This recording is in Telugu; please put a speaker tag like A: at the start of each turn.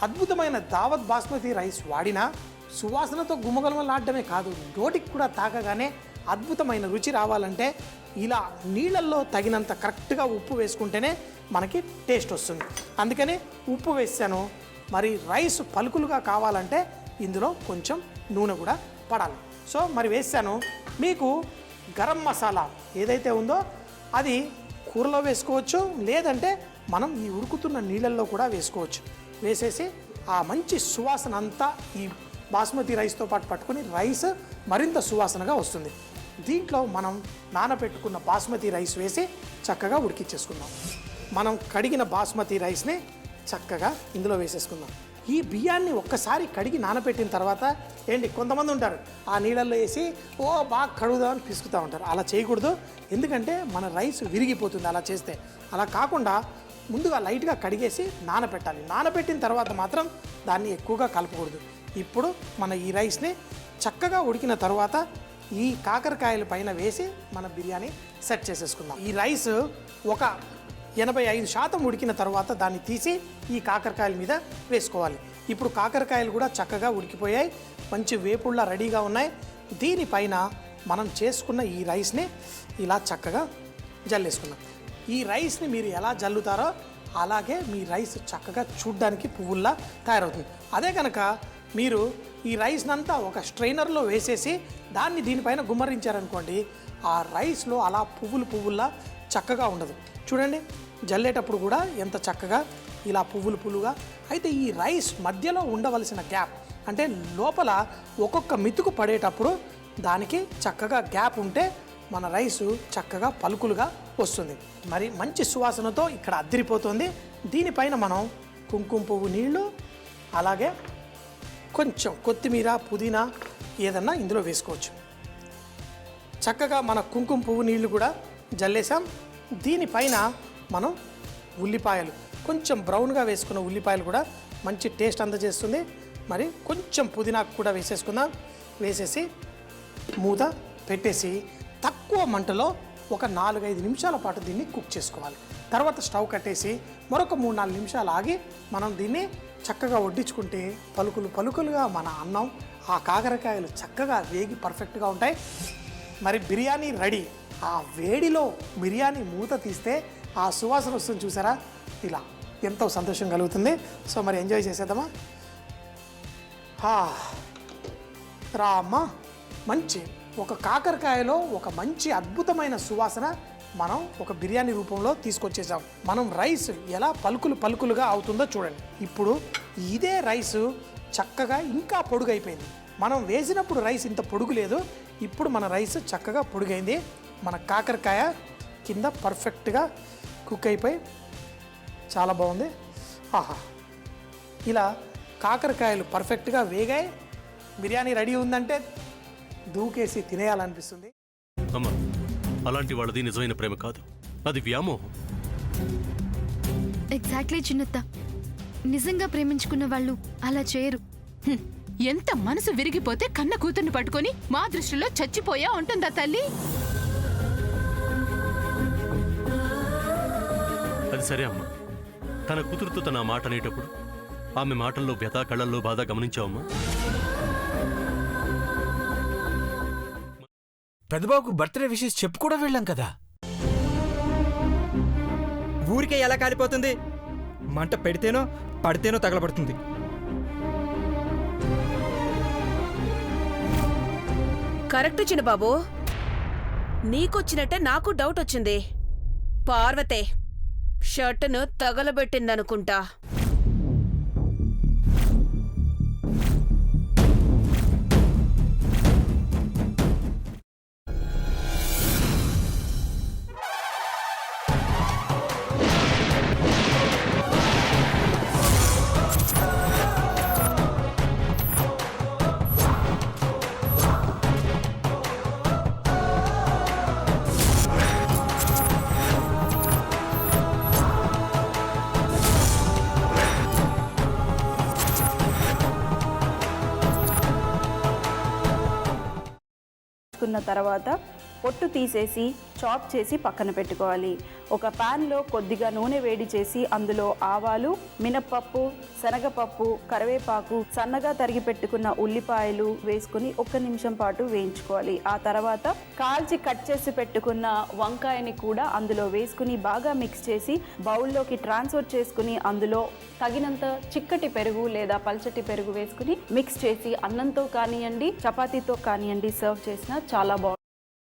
A: అద్భుతమైన దావత్ బాస్మతి రైస్ వాడినా సువాసనతో గుమగలమలాడటమే కాదు, నోటికి కూడా తాకగానే అద్భుతమైన రుచి రావాలంటే ఇలా నీళ్ళల్లో తగినంత కరెక్ట్గా ఉప్పు వేసుకుంటేనే మనకి టేస్ట్ వస్తుంది. అందుకని ఉప్పు వేసాను. మరి రైస్ పలుకులుగా కావాలంటే ఇందులో కొంచెం నూనె కూడా పడాలి. సో మరి వేసాను. మీకు గరం మసాలా ఏదైతే ఉందో అది కూరలో వేసుకోవచ్చు, లేదంటే మనం ఈ ఉడుకుతున్న నీళ్ళల్లో కూడా వేసుకోవచ్చు. వేసేసి ఆ మంచి సువాసన అంతా ఈ బాస్మతి రైస్తో పాటు పట్టుకొని రైస్ మరింత సువాసనగా వస్తుంది. దీంట్లో మనం నానబెట్టుకున్న బాస్మతి రైస్ వేసి చక్కగా ఉడికించేసుకుందాం. మనం కడిగిన బాస్మతి రైస్ని చక్కగా ఇందులో వేసేసుకుందాం. ఈ బియ్యాన్ని ఒక్కసారి కడిగి నానబెట్టిన తర్వాత కొంతమంది ఉంటారు ఆ నీళ్ళల్లో వేసి బాగా కడుగుదామని పిసుకుతూ ఉంటారు. అలా చేయకూడదు, ఎందుకంటే మన రైస్ విరిగిపోతుంది అలా చేస్తే. అలా కాకుండా ముందుగా లైట్గా కడిగేసి నానబెట్టాలి. నానబెట్టిన తర్వాత మాత్రం దాన్ని ఎక్కువగా కలపకూడదు. ఇప్పుడు మన ఈ రైస్ని చక్కగా ఉడికిన తర్వాత ఈ కాకరకాయల పైన వేసి మన బిర్యానీ సెట్ చేసేసుకుందాం. ఈ రైస్ ఒక 85% ఉడికిన తర్వాత దాన్ని తీసి ఈ కాకరకాయల మీద వేసుకోవాలి. ఇప్పుడు కాకరకాయలు కూడా చక్కగా ఉడికిపోయాయి, మంచి వేపుళ్ళ రెడీగా ఉన్నాయి. దీనిపైన మనం చేసుకున్న ఈ రైస్ని ఇలా చక్కగా జల్లేసుకున్నాం. ఈ రైస్ని మీరు ఎలా జల్లుతారో అలాగే మీ రైస్ చక్కగా చూడ్డానికి పువ్వుల్లా తయారవుతుంది. అదే కనుక మీరు ఈ రైస్నంతా ఒక స్ట్రైనర్లో వేసేసి దాన్ని దీనిపైన గుమ్మరించారనుకోండి, ఆ రైస్లో అలా పువ్వుల్లా చక్కగా ఉండదు. చూడండి, జల్లేటప్పుడు కూడా ఎంత చక్కగా ఇలా పువ్వులుగా. అయితే ఈ రైస్ మధ్యలో ఉండవలసిన గ్యాప్, అంటే లోపల ఒక్కొక్క మెతుకు పడేటప్పుడు దానికి చక్కగా గ్యాప్ ఉంటే మన రైసు చక్కగా పలుకులుగా వస్తుంది. మరి మంచి సువాసనతో ఇక్కడ అద్దిరిపోతుంది. దీనిపైన మనం కుంకుమ పువ్వు నీళ్ళు, అలాగే కొంచెం కొత్తిమీర, పుదీనా ఏదన్నా ఇందులో వేసుకోవచ్చు. చక్కగా మన కుంకుమ పువ్వు నీళ్ళు కూడా జల్లేసాం. దీనిపైన మనం ఉల్లిపాయలు, కొంచెం బ్రౌన్గా వేసుకున్న ఉల్లిపాయలు కూడా మంచి టేస్ట్ అందజేస్తుంది. మరి కొంచెం పుదీనాకు కూడా వేసేసుకుందాం. వేసేసి మూత పెట్టేసి తక్కువ మంటలో ఒక 4-5 నిమిషాల పాటు దీన్ని కుక్ చేసుకోవాలి. తర్వాత స్టవ్ కట్టేసి మరొక 3-4 నిమిషాలు ఆగి మనం దీన్ని చక్కగా వడ్డించుకుంటే పలుకులుగా మన అన్నం, ఆ కాకరకాయలు చక్కగా వేగి పర్ఫెక్ట్గా ఉంటాయి. మరి బిర్యానీ రెడీ. ఆ వేడిలో బిర్యానీ మూత తీస్తే ఆ సువాసన వస్తుంది చూసారా, ఇలా ఎంతో సంతోషం కలుగుతుంది. సో మరి ఎంజాయ్ చేసేద్దామా? రామ్మ, మంచి ఒక కాకరకాయలో ఒక మంచి అద్భుతమైన సువాసన మనం ఒక బిర్యానీ రూపంలో తీసుకొచ్చేసాం. మనం రైస్ ఎలా పలుకులుగా అవుతుందో చూడండి. ఇప్పుడు ఇదే రైసు చక్కగా ఇంకా పొడుగైపోయింది. మనం వేసినప్పుడు రైస్ ఇంత పొడుగు లేదు, ఇప్పుడు మన రైస్ చక్కగా పొడుగైంది. మన కాకరకాయ కింద పర్ఫెక్ట్గా కుక్ అయిపోయి చాలా బాగుంది. ఇలా కాకరకాయలు పర్ఫెక్ట్గా వేగాయి. బిర్యానీ రెడీ ఉందంటే దూకేసి తినేయాలనిపిస్తుంది.
B: అమ్మా, అలాంటి వాళ్ళది నిజమైన ప్రేమ కాదు, అది వ్యామోహం.
C: ఎగ్జాక్ట్లీ చిన్నత్త, నిజంగా ప్రేమించుకున్న వాళ్ళు అలా చేయరు.
D: ఎంత మనసు విరిగిపోతే కన్న కూతుర్ని పట్టుకొని మా దృష్టిలో చచ్చిపోయా ఉంటుందా తల్లి?
B: అది సరే అమ్మా, తన కూతురుతో తన మాట అనేటప్పుడు ఆమె మాటల్లో వ్యథ, కళ్ళల్లో బాధ గమనించావమ్మా?
E: పెద్దబాబుకు బర్త్డే విషెస్ చెప్పు కూడా వెళ్ళాం కదా.
F: ఊరికే ఎలా కాలిపోతుంది? మంట పెడితేనో పడితేనో తగలబడుతుంది.
G: కరెక్ట్ చిన్నబాబు, నీకొచ్చినట్టే నాకు డౌట్ వచ్చింది. పార్వతే షర్టును తగలబెట్టిందనుకుంటా.
H: తర్వాత పొట్టు తీసేసి చాప్ చేసి పక్కన పెట్టుకోవాలి. ఒక ప్యాన్లో కొద్దిగా నూనె వేడి చేసి అందులో ఆవాలు, మినప్పప్పు, శనగపప్పు, కరివేపాకు, సన్నగా తరిగి పెట్టుకున్న ఉల్లిపాయలు వేసుకుని 1 నిమిషం పాటు వేయించుకోవాలి. ఆ తర్వాత కాల్చి కట్ చేసి పెట్టుకున్న వంకాయని కూడా అందులో వేసుకుని బాగా మిక్స్ చేసి బౌల్లోకి ట్రాన్స్ఫర్ చేసుకుని అందులో తగినంత చిక్కటి పెరుగు లేదా పల్చటి పెరుగు వేసుకుని మిక్స్ చేసి అన్నంతో కానివ్వండి, చపాతీతో కానివ్వండి సర్వ్ చేసినా చాలా బాగుంటుంది.